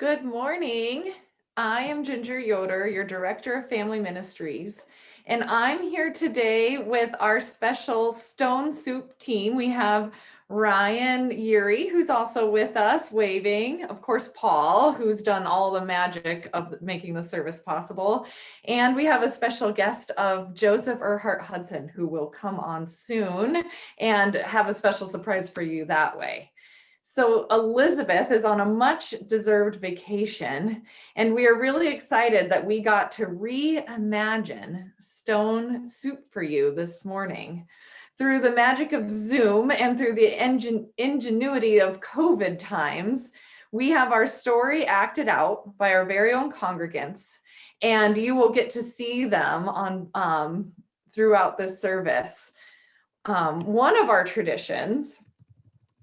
Good morning. I am Ginger Yoder, your Director of Family Ministries, and I'm here today with our special Stone Soup team. We have Ryan Yuri, who's also with us, waving. Of course, Paul, who's done all the magic of making the service possible. And we have a special guest of Joseph Earhart Hudson, who will come on soon and have a special surprise for you that way. So Elizabeth is on a much deserved vacation, and we are really excited that we got to reimagine Stone Soup for you this morning. Through the magic of Zoom and through the ingenuity of COVID times, we have our story acted out by our very own congregants, and you will get to see them on throughout this service. One of our traditions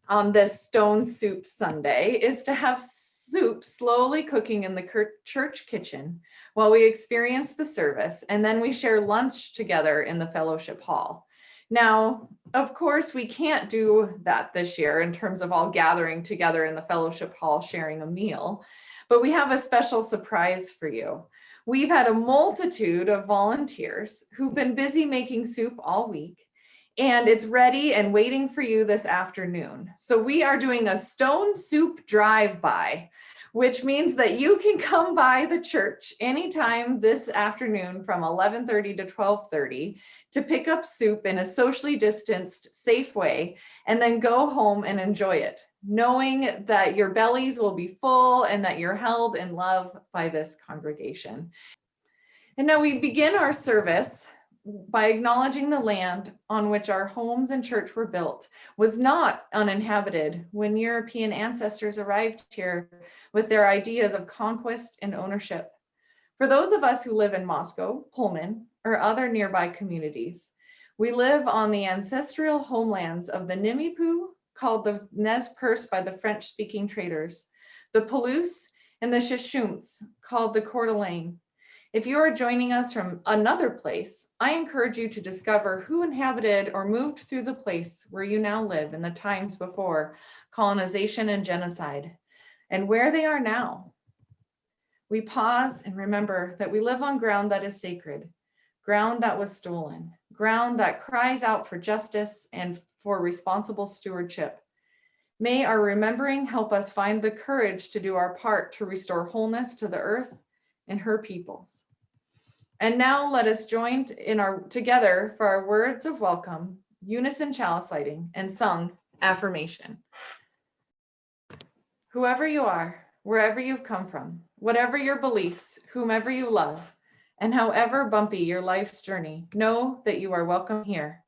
on this Stone Soup Sunday is to have soup slowly cooking in the church kitchen while we experience the service, and then we share lunch together in the fellowship hall. Now, of course, we can't do that this year in terms of all gathering together in the fellowship hall sharing a meal, but we have a special surprise for you. We've had a multitude of volunteers who've been busy making soup all week, and it's ready and waiting for you this afternoon. So we are doing a Stone Soup drive-by, which means that you can come by the church anytime this afternoon from 11:30 to 12:30 to pick up soup in a socially distanced, safe way, and then go home and enjoy it, knowing that your bellies will be full and that you're held in love by this congregation. And now we begin our service by acknowledging the land on which our homes and church were built was not uninhabited when European ancestors arrived here with their ideas of conquest and ownership. For those of us who live in Moscow, Pullman, or other nearby communities, we live on the ancestral homelands of the Nimipu, called the Nez Perce by the French-speaking traders, the Palouse, and the Shishunts, called the Coeur d'Alene. If you are joining us from another place, I encourage you to discover who inhabited or moved through the place where you now live in the times before colonization and genocide, and where they are now. We pause and remember that we live on ground that is sacred, ground that was stolen, ground that cries out for justice and for responsible stewardship. May our remembering help us find the courage to do our part to restore wholeness to the earth and her peoples. And now let us join together for our words of welcome, unison chalice lighting, and sung affirmation. Whoever you are, wherever you've come from, whatever your beliefs, whomever you love, and however bumpy your life's journey, know that you are welcome here.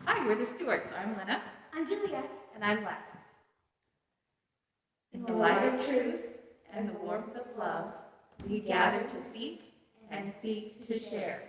Hi, we're the Stewarts. I'm Lena. I'm Julia. And I'm Lex. In the light of truth and the warmth of love, we gather to seek and seek to share.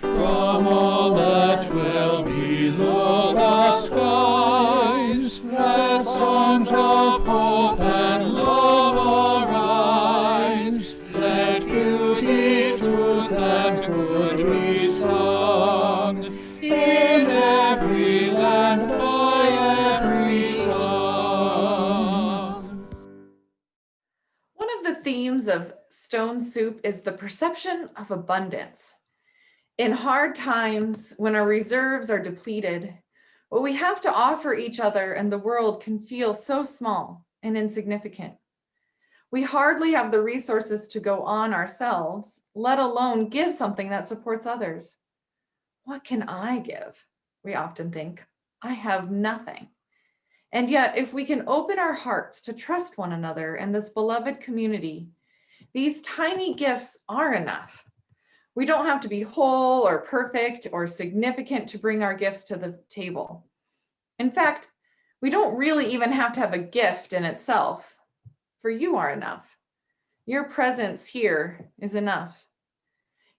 From all that dwell below the skies, let songs of hope and love arise. Let beauty, truth, and good be sung in every land by every tongue. One of the themes of Stone Soup is the perception of abundance. In hard times, when our reserves are depleted, what we have to offer each other and the world can feel so small and insignificant. We hardly have the resources to go on ourselves, let alone give something that supports others. What can I give? We often think. I have nothing. And yet, if we can open our hearts to trust one another and this beloved community, these tiny gifts are enough. We don't have to be whole or perfect or significant to bring our gifts to the table. In fact, we don't really even have to have a gift in itself, for you are enough. Your presence here is enough.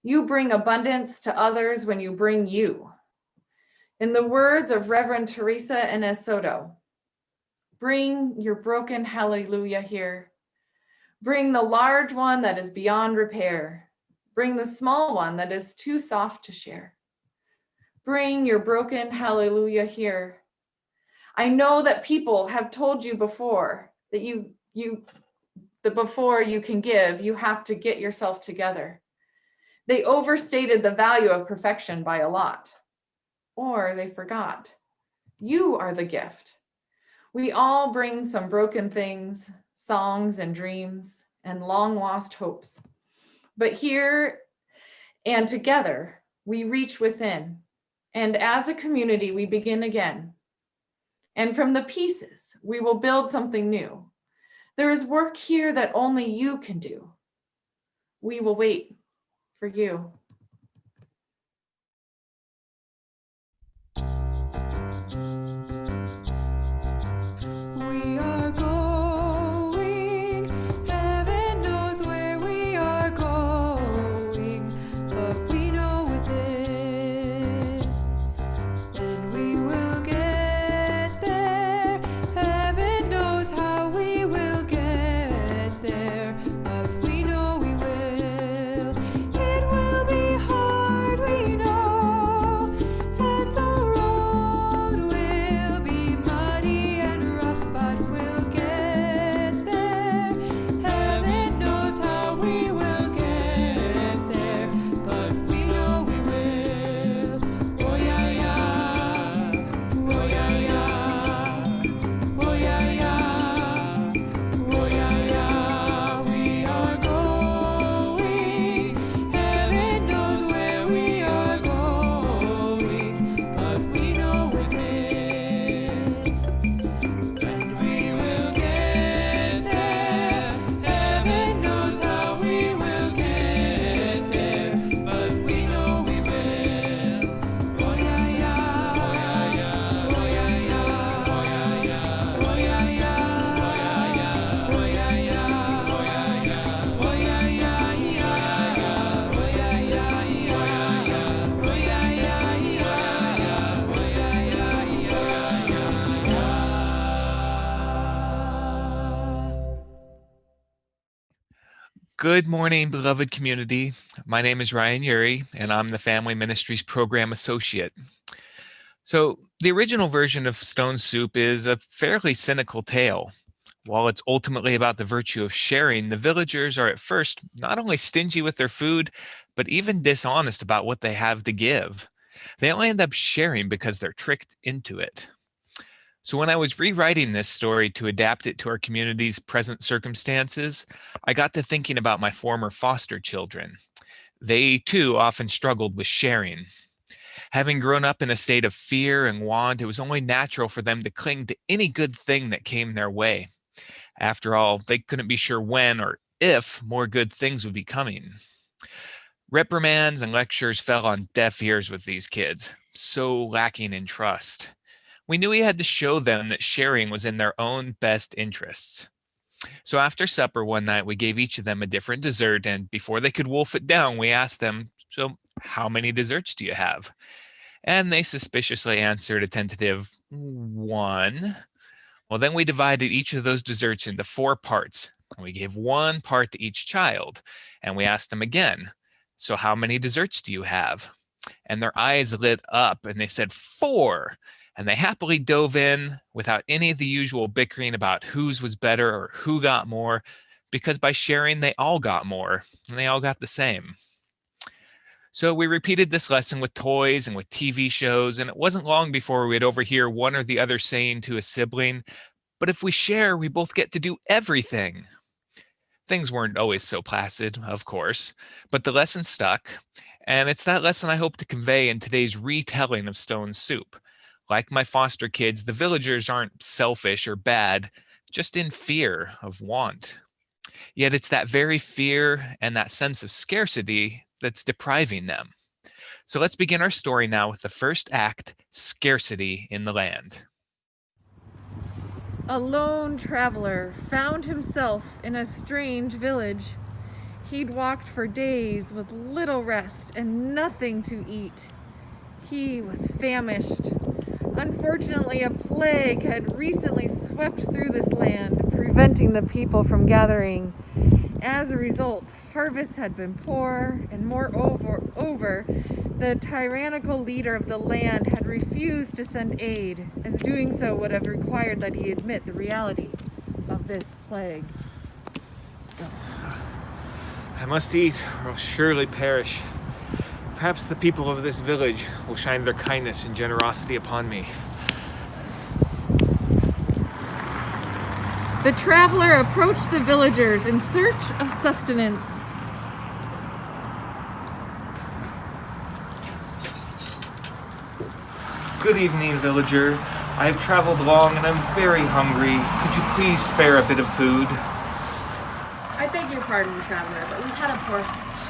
You bring abundance to others when you bring you. In the words of Reverend Teresa Inez Soto, Bring your broken hallelujah here. Bring the large one that is beyond repair. Bring the small one that is too soft to share. Bring your broken hallelujah here. I know that people have told you before that before you can give, you have to get yourself together. They overstated the value of perfection by a lot, or they forgot. You are the gift. We all bring some broken things, songs and dreams, and long lost hopes. But here and together, we reach within. And as a community, we begin again. And from the pieces, we will build something new. There is work here that only you can do. We will wait for you. We are going, heaven knows where we are going, but we know within, and we will get there. Heaven knows how we will get there, but we know we will. It will be hard, we know, and the road will be muddy and rough, but we'll get there. Heaven knows how we will get there, but we know we will. Oh yeah, yeah. Oh yeah, yeah. Oh yeah, yeah. Oh yeah, yeah. We are going. Heaven knows where we are going, but we know within. And we will get there. Heaven knows how we will get there, but we know we will. Oh yeah, yeah. Oh yeah, yeah. Oh yeah, yeah. Oh yeah, yeah. Oh yeah, yeah. Oh yeah, yeah. Oh yeah, yeah. Oh yeah, yeah. Oh yeah, Good morning, beloved community. My name is Ryan Urey, and I'm the Family Ministries Program Associate. So, the original version of Stone Soup is a fairly cynical tale. While it's ultimately about the virtue of sharing, the villagers are at first not only stingy with their food, but even dishonest about what they have to give. They only end up sharing because they're tricked into it. So when I was rewriting this story to adapt it to our community's present circumstances, I got to thinking about my former foster children. They too often struggled with sharing. Having grown up in a state of fear and want, it was only natural for them to cling to any good thing that came their way. After all, they couldn't be sure when or if more good things would be coming. Reprimands and lectures fell on deaf ears with these kids, so lacking in trust. We knew we had to show them that sharing was in their own best interests. So after supper one night, we gave each of them a different dessert, and before they could wolf it down, we asked them, "So how many desserts do you have?" And they suspiciously answered a tentative 1. Well, then we divided each of those desserts into 4 parts. And we gave 1 part to each child, and we asked them again, "So how many desserts do you have?" And their eyes lit up and they said 4. And they happily dove in without any of the usual bickering about whose was better or who got more, because by sharing, they all got more and they all got the same. So we repeated this lesson with toys and with TV shows, and it wasn't long before we'd overhear one or the other saying to a sibling, "But if we share, we both get to do everything." Things weren't always so placid, of course, but the lesson stuck, and it's that lesson I hope to convey in today's retelling of Stone Soup. Like my foster kids, the villagers aren't selfish or bad, just in fear of want. Yet it's that very fear and that sense of scarcity that's depriving them. So let's begin our story now with the first act, Scarcity in the Land. A lone traveler found himself in a strange village. He'd walked for days with little rest and nothing to eat. He was famished. Unfortunately, a plague had recently swept through this land, preventing the people from gathering. As a result, harvests had been poor, and moreover, the tyrannical leader of the land had refused to send aid, as doing so would have required that he admit the reality of this plague. I must eat, or I'll surely perish. Perhaps the people of this village will shine their kindness and generosity upon me. The traveler approached the villagers in search of sustenance. Good evening, villager. I have traveled long and I'm very hungry. Could you please spare a bit of food? I beg your pardon, traveler, but we've had a poor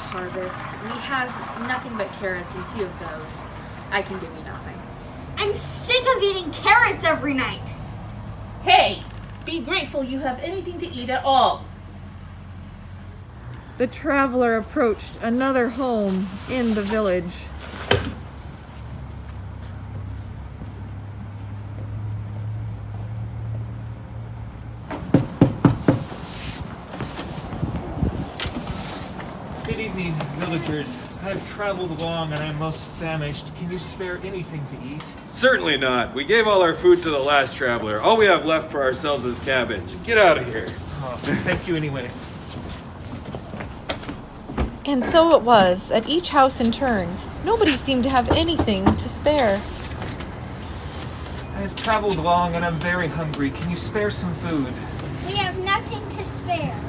harvest. We have nothing but carrots and few of those. I can give you nothing. I'm sick of eating carrots every night. Hey, be grateful you have anything to eat at all. The traveler approached another home in the village. Good evening, villagers. I have traveled long and I'm most famished. Can you spare anything to eat? Certainly not. We gave all our food to the last traveler. All we have left for ourselves is cabbage. Get out of here. Oh, thank you anyway. And so it was at each house in turn. Nobody seemed to have anything to spare. I have traveled long and I'm very hungry. Can you spare some food? We have nothing to spare.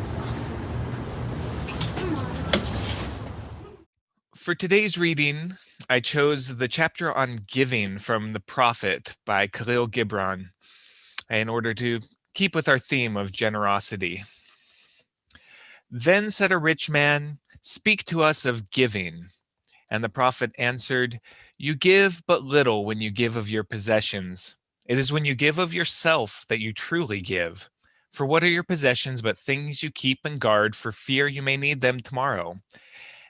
Come on. For today's reading, I chose the chapter on giving from the Prophet by Khalil Gibran in order to keep with our theme of generosity. Then said a rich man, "Speak to us of giving." And the prophet answered, "You give but little when you give of your possessions. It is when you give of yourself that you truly give. For what are your possessions but things you keep and guard for fear you may need them tomorrow?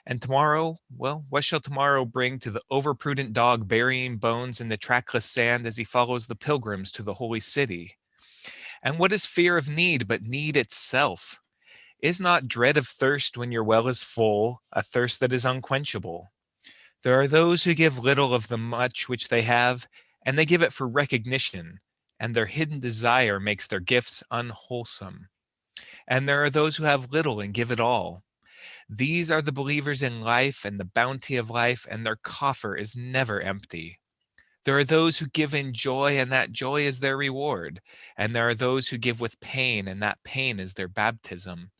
And tomorrow, well, what shall tomorrow bring to the overprudent dog burying bones in the trackless sand as he follows the pilgrims to the holy city? And what is fear of need but need itself? Is not dread of thirst when your well is full, a thirst that is unquenchable? There are those who give little of the much which they have, and they give it for recognition, and their hidden desire makes their gifts unwholesome. And there are those who have little and give it all. These are the believers in life and the bounty of life, and their coffer is never empty. There are those who give in joy, and that joy is their reward. And there are those who give with pain, and that pain is their baptism.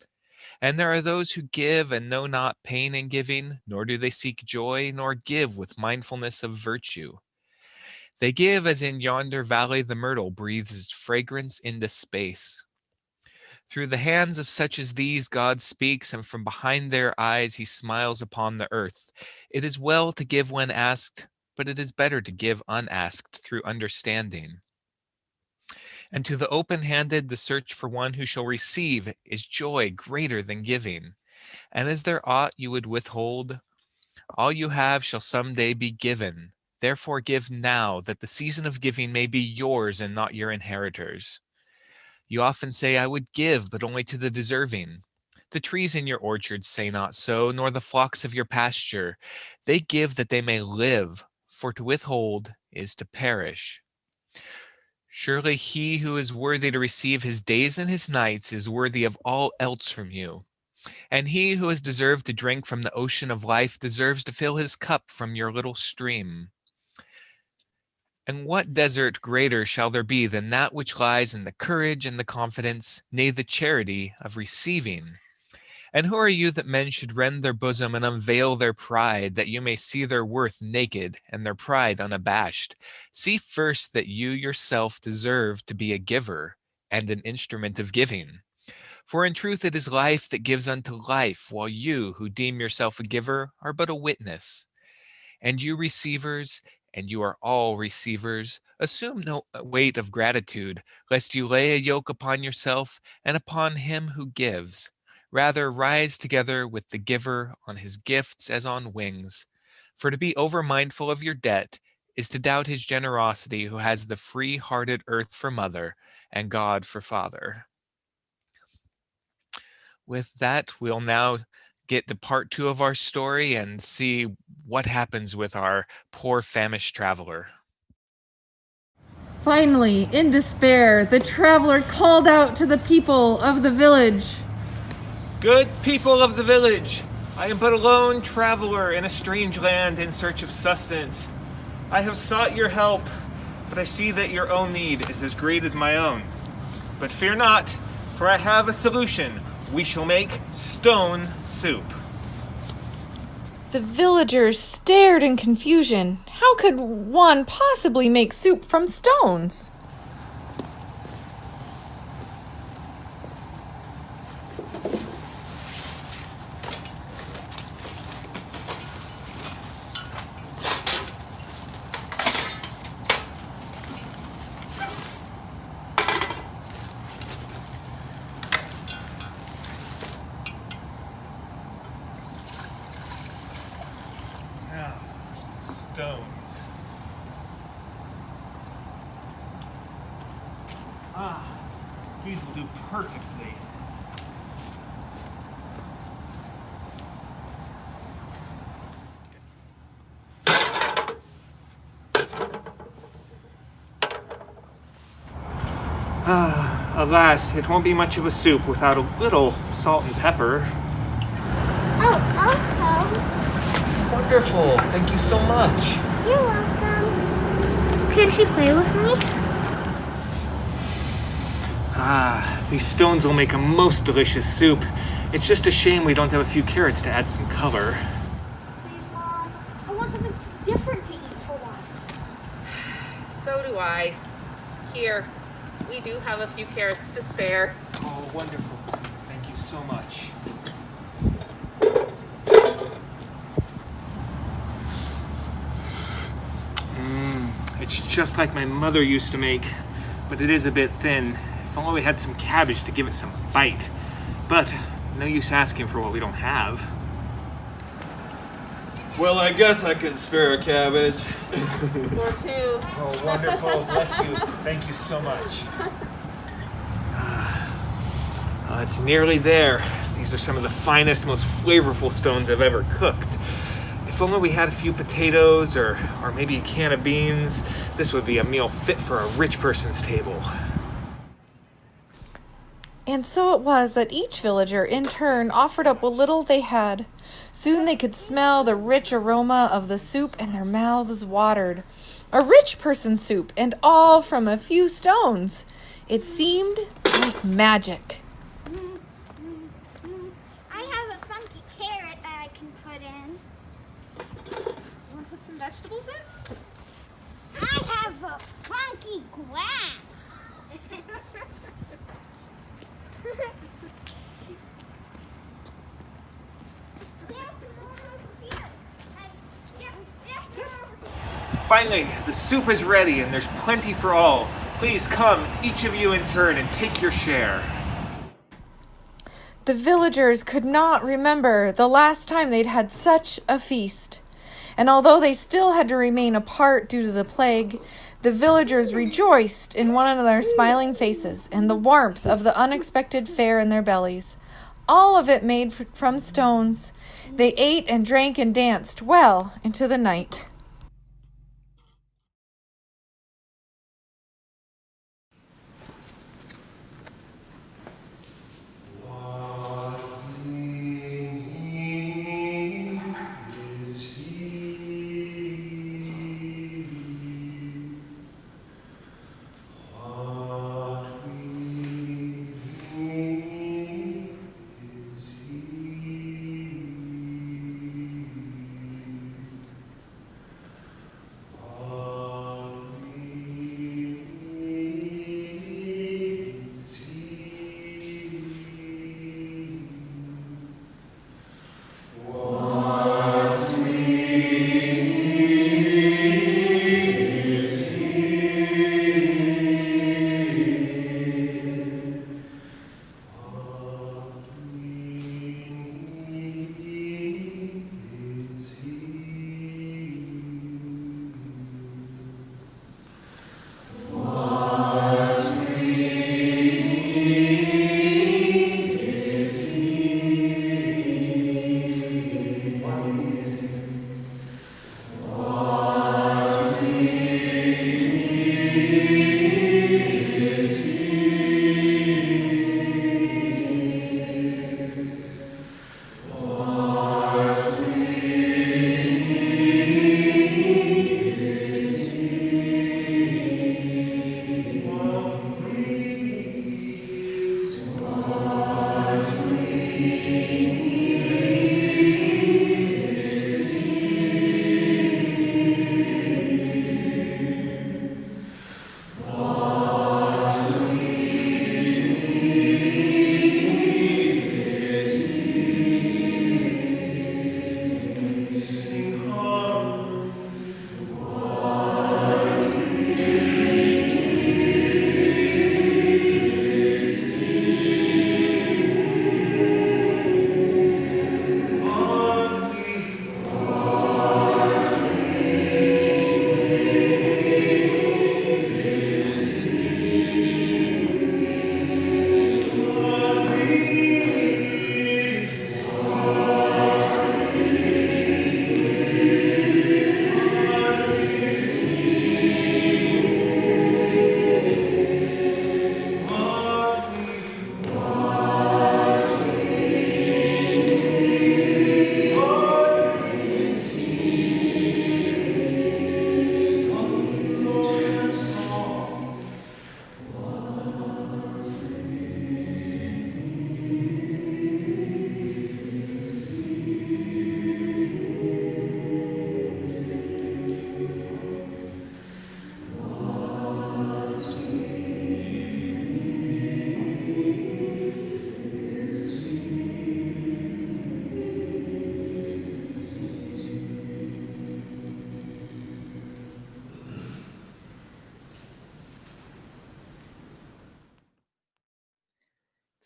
And there are those who give and know not pain in giving, nor do they seek joy, nor give with mindfulness of virtue. They give as in yonder valley the myrtle breathes its fragrance into space. Through the hands of such as these God speaks, and from behind their eyes he smiles upon the earth. It is well to give when asked, but it is better to give unasked through understanding. And to the open-handed, the search for one who shall receive is joy greater than giving. And is there aught you would withhold? All you have shall someday be given. Therefore give now, that the season of giving may be yours and not your inheritors. You often say, I would give, but only to the deserving. The trees in your orchards say not so, nor the flocks of your pasture. They give that they may live, for to withhold is to perish. Surely he who is worthy to receive his days and his nights is worthy of all else from you. And he who has deserved to drink from the ocean of life deserves to fill his cup from your little stream. And what desert greater shall there be than that which lies in the courage and the confidence, nay, the charity of receiving? And who are you that men should rend their bosom and unveil their pride, that you may see their worth naked and their pride unabashed? See first that you yourself deserve to be a giver and an instrument of giving. For in truth it is life that gives unto life, while you, who deem yourself a giver, are but a witness. And you receivers, and you are all receivers, assume no weight of gratitude, lest you lay a yoke upon yourself and upon him who gives. Rather, rise together with the giver on his gifts as on wings. For to be over mindful of your debt is to doubt his generosity who has the free-hearted earth for mother and God for father. With that, we'll now get to part 2 of our story and see what happens with our poor famished traveler. Finally, in despair, the traveler called out to the people of the village. Good people of the village, I am but a lone traveler in a strange land in search of sustenance. I have sought your help, but I see that your own need is as great as my own. But fear not, for I have a solution. We shall make stone soup. The villagers stared in confusion. How could one possibly make soup from stones? Now, stones. These will do perfectly. Alas, it won't be much of a soup without a little salt and pepper. Oh, Coco. Wonderful, thank you so much. You're welcome. Can she play with me? These stones will make a most delicious soup. It's just a shame we don't have a few carrots to add some color. Please, Mom. I want something different to eat for once. So do I. Here, we do have a few carrots to spare. Oh, wonderful. Thank you so much. It's just like my mother used to make, but it is a bit thin. If only we had some cabbage to give it some bite. But no use asking for what we don't have. Well, I guess I can spare a cabbage. Or two. Oh, wonderful. Bless you. Thank you so much. It's nearly there. These are some of the finest, most flavorful stones I've ever cooked. If only we had a few potatoes or maybe a can of beans, this would be a meal fit for a rich person's table. And so it was that each villager in turn offered up what little they had. Soon they could smell the rich aroma of the soup and their mouths watered. A rich person's soup, and all from a few stones. It seemed like magic. I have a funky carrot that I can put in. Want to put some vegetables in? I have a funky glass. Finally, the soup is ready and there's plenty for all. Please come, each of you in turn, and take your share. The villagers could not remember the last time they'd had such a feast. And although they still had to remain apart due to the plague, the villagers rejoiced in one another's smiling faces and the warmth of the unexpected fare in their bellies. All of it made from stones. They ate and drank and danced well into the night.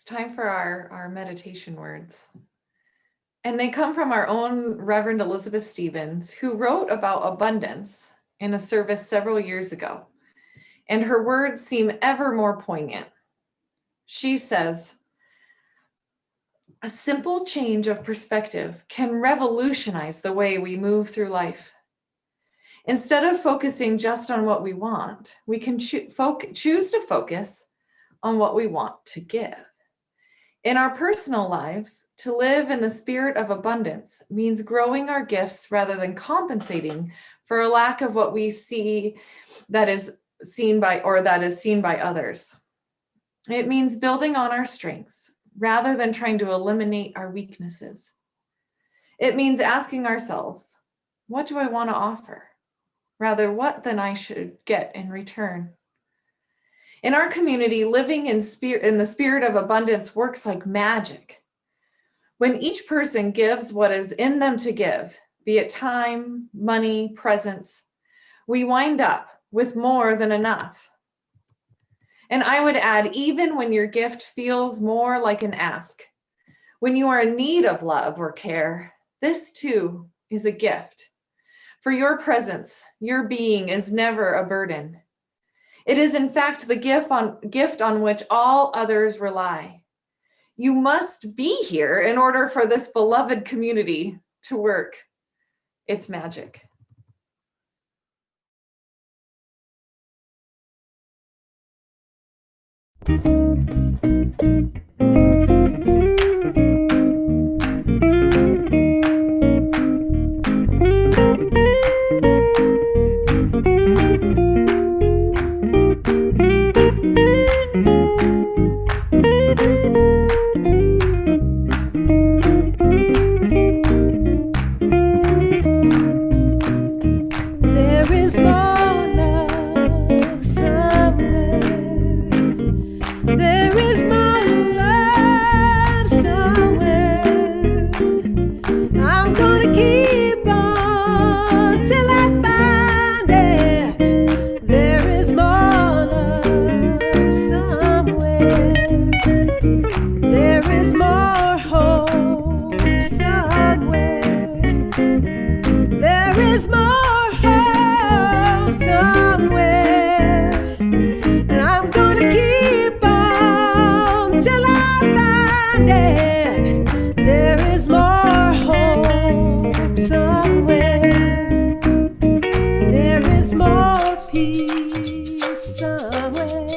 It's time for our meditation words. And they come from our own Reverend Elizabeth Stevens, who wrote about abundance in a service several years ago. And her words seem ever more poignant. She says, "A simple change of perspective can revolutionize the way we move through life. Instead of focusing just on what we want, we can choose to focus on what we want to give. In our personal lives, to live in the spirit of abundance means growing our gifts rather than compensating for a lack of what we see that is seen by others. It means building on our strengths rather than trying to eliminate our weaknesses. It means asking ourselves, what do I want to offer? Rather, what then I should get in return. In our community, living in the spirit of abundance works like magic. When each person gives what is in them to give, be it time, money, presence, we wind up with more than enough. And I would add, even when your gift feels more like an ask, when you are in need of love or care, this too is a gift. For your presence, your being is never a burden. It is in fact the gift on which all others rely. You must be here in order for this beloved community to work. It's magic." There is more love somewhere. There is more love somewhere. I'm gonna keep on till I find it. There is more love somewhere. There is more hope somewhere. There is more hope somewhere, and I'm gonna keep on till I find it. There is more hope somewhere. There is more peace somewhere.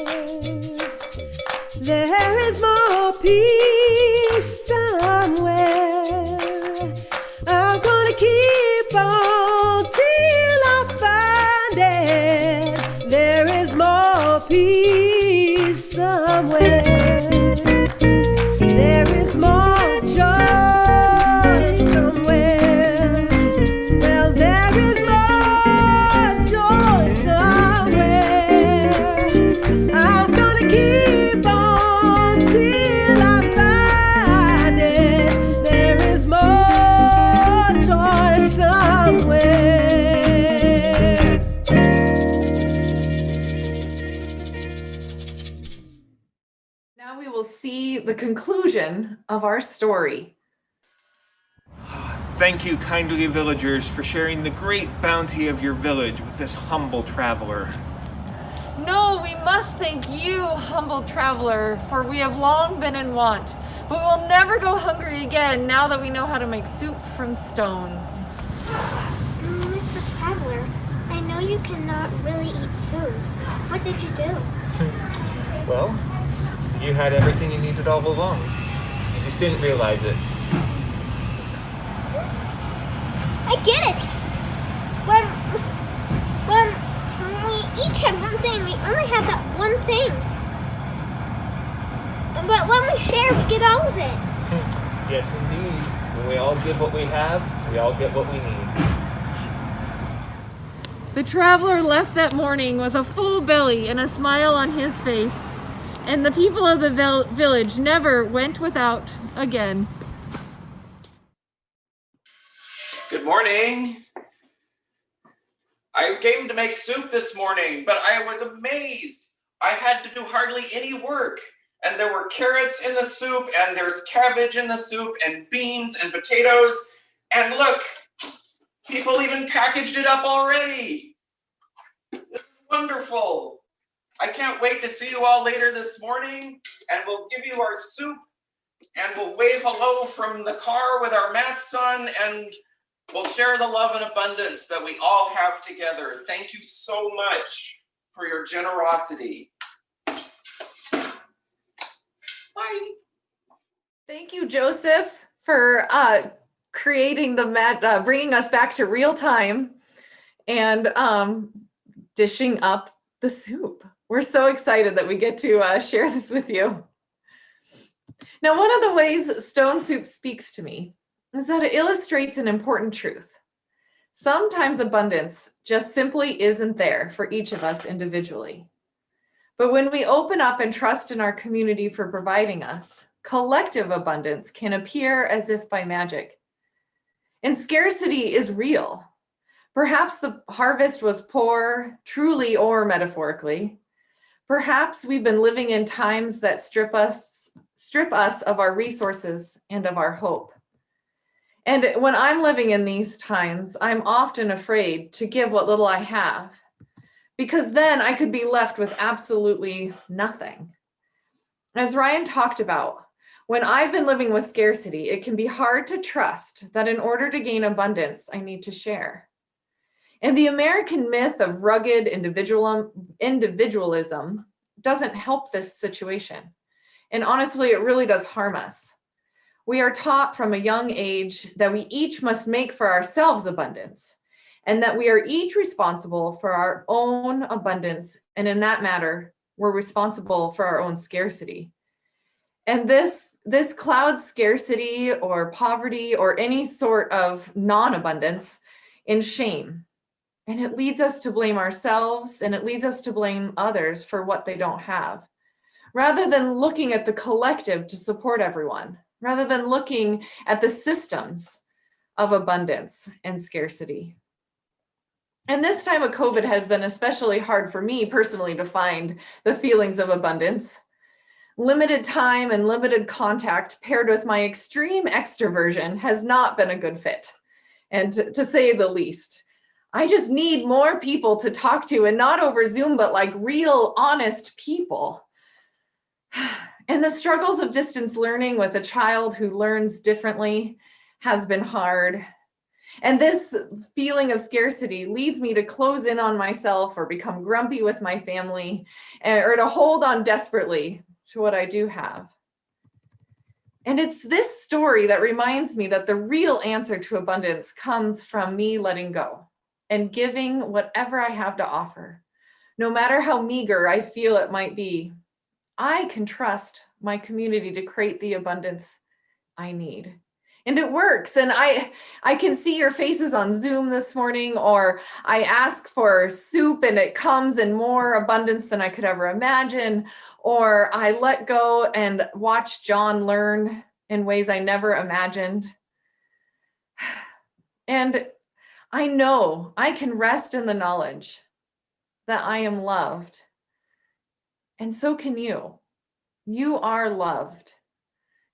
There is more peace somewhere. I'm gonna keep on till I find it. There is more peace somewhere. There is more joy somewhere. Well, there is more joy somewhere. I'm gonna keep on till I find it. There is more joy somewhere. Now we will see the conclusion of our story. Thank you, kindly villagers, for sharing the great bounty of your village with this humble traveler. No, we must thank you, humble traveler, for we have long been in want, but we will never go hungry again now that we know how to make soup from stones. Mr. Traveler, I know you cannot really eat soups. What did you do? Well, you had everything you needed all along. You just didn't realize it. I get it! When we each had one thing, we only have that one thing. But when we share, we get all of it. Yes, indeed. When we all give what we have, we all get what we need. The traveler left that morning with a full belly and a smile on his face, and the people of the village never went without again. Good morning. I came to make soup this morning, but I was amazed. I had to do hardly any work. And there were carrots in the soup, and there's cabbage in the soup, and beans and potatoes. And look, people even packaged it up already. It's wonderful. I can't wait to see you all later this morning, and we'll give you our soup, and we'll wave hello from the car with our masks on, and we'll share the love and abundance that we all have together. Thank you so much for your generosity. Bye. Thank you, Joseph, for creating the bringing us back to real time and dishing up the soup. We're so excited that we get to share this with you. Now, one of the ways Stone Soup speaks to me is that it illustrates an important truth. Sometimes abundance just simply isn't there for each of us individually. But when we open up and trust in our community for providing us, collective abundance can appear as if by magic. And scarcity is real. Perhaps the harvest was poor, truly or metaphorically. Perhaps we've been living in times that strip us of our resources and of our hope. And when I'm living in these times, I'm often afraid to give what little I have, because then I could be left with absolutely nothing. As Ryan talked about, when I've been living with scarcity, it can be hard to trust that in order to gain abundance, I need to share. And the American myth of rugged individualism doesn't help this situation. And honestly, it really does harm us. We are taught from a young age that we each must make for ourselves abundance, and that we are each responsible for our own abundance. And in that matter, we're responsible for our own scarcity. And this clouds scarcity or poverty or any sort of non-abundance in shame. And it leads us to blame ourselves, and it leads us to blame others for what they don't have, rather than looking at the collective to support everyone, rather than looking at the systems of abundance and scarcity. And this time of COVID has been especially hard for me personally to find the feelings of abundance. Limited time and limited contact paired with my extreme extroversion has not been a good fit, and to say the least. I just need more people to talk to, and not over Zoom, but like real, honest people. And the struggles of distance learning with a child who learns differently has been hard. And this feeling of scarcity leads me to close in on myself or become grumpy with my family, or to hold on desperately to what I do have. And it's this story that reminds me that the real answer to abundance comes from me letting go and giving whatever I have to offer, no matter how meager I feel it might be. I can trust my community to create the abundance I need. And it works. And I can see your faces on Zoom this morning, or I ask for soup and it comes in more abundance than I could ever imagine, or I let go and watch John learn in ways I never imagined. And I know I can rest in the knowledge that I am loved. And so can you. You are loved.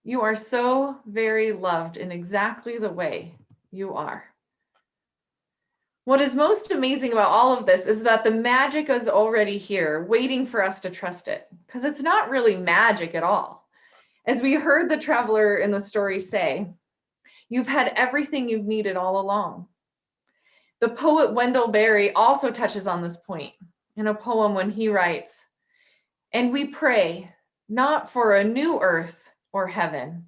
You are so very loved in exactly the way you are. What is most amazing about all of this is that the magic is already here, waiting for us to trust it, because it's not really magic at all. As we heard the traveler in the story say, you've had everything you've needed all along. The poet Wendell Berry also touches on this point in a poem when he writes, "And we pray not for a new earth or heaven,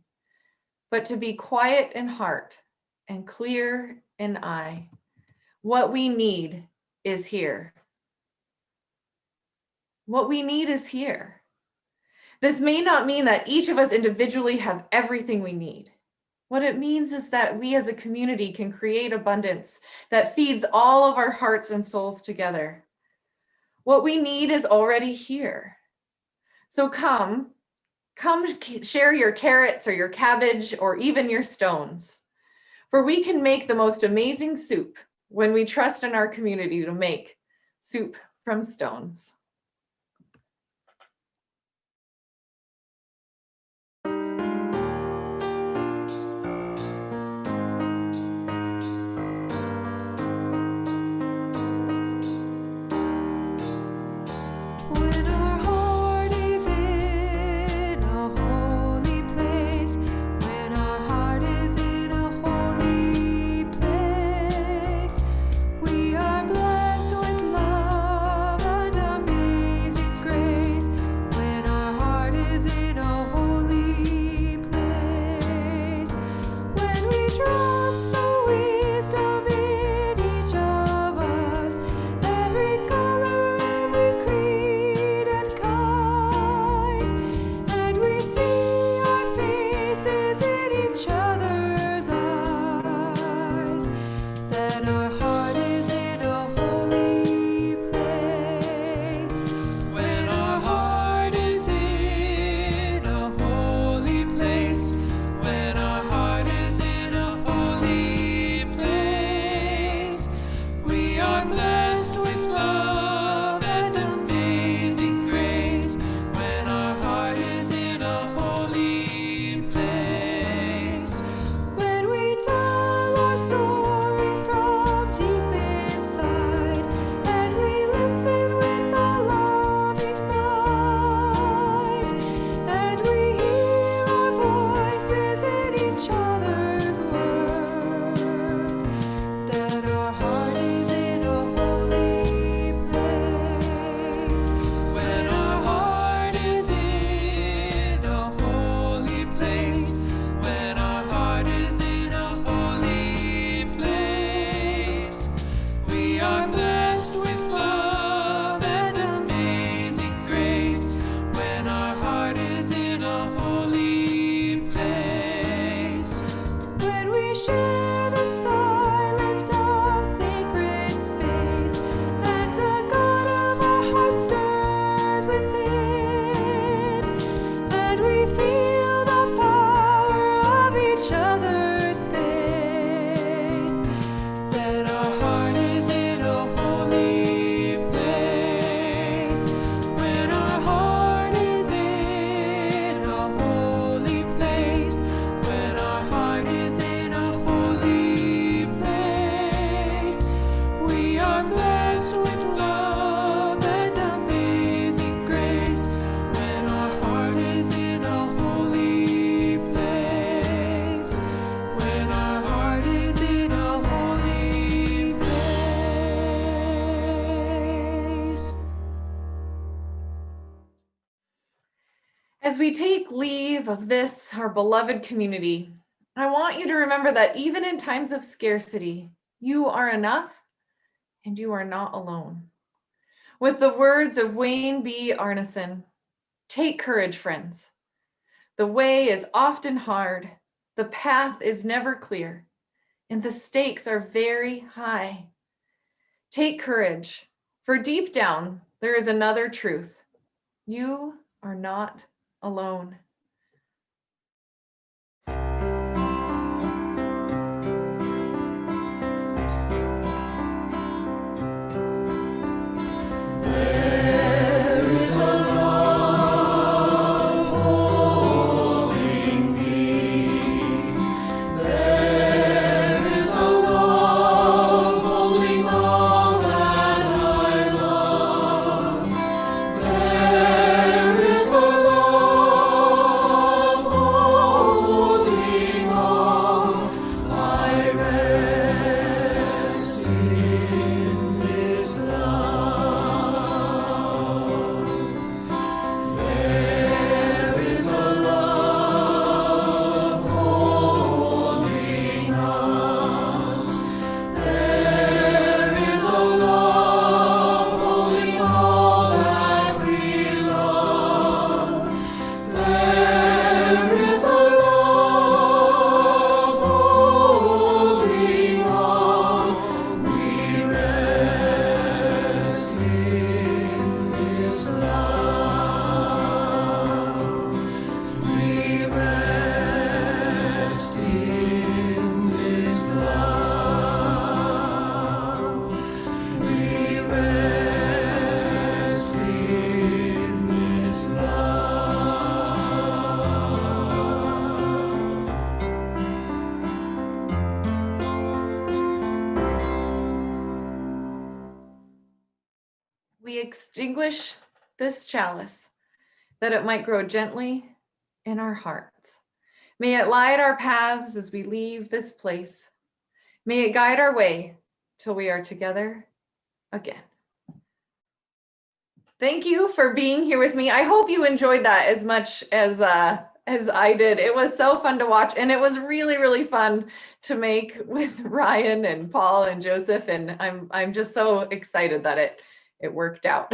but to be quiet in heart and clear in eye. What we need is here." What we need is here. This may not mean that each of us individually have everything we need. What it means is that we as a community can create abundance that feeds all of our hearts and souls together. What we need is already here. So come share your carrots or your cabbage or even your stones, for we can make the most amazing soup when we trust in our community to make soup from stones. As we take leave of this, our beloved community, I want you to remember that even in times of scarcity, you are enough and you are not alone. With the words of Wayne B. Arneson, take courage, friends. The way is often hard, the path is never clear, and the stakes are very high. Take courage, for deep down, there is another truth. You are not alone. We extinguish this chalice that it might grow gently in our hearts. May it light our paths as we leave this place. May it guide our way till we are together again. Thank you for being here with me. I hope you enjoyed that as much as I did. It was so fun to watch, and it was really, really fun to make with Ryan and Paul and Joseph. And I'm just so excited that it worked out.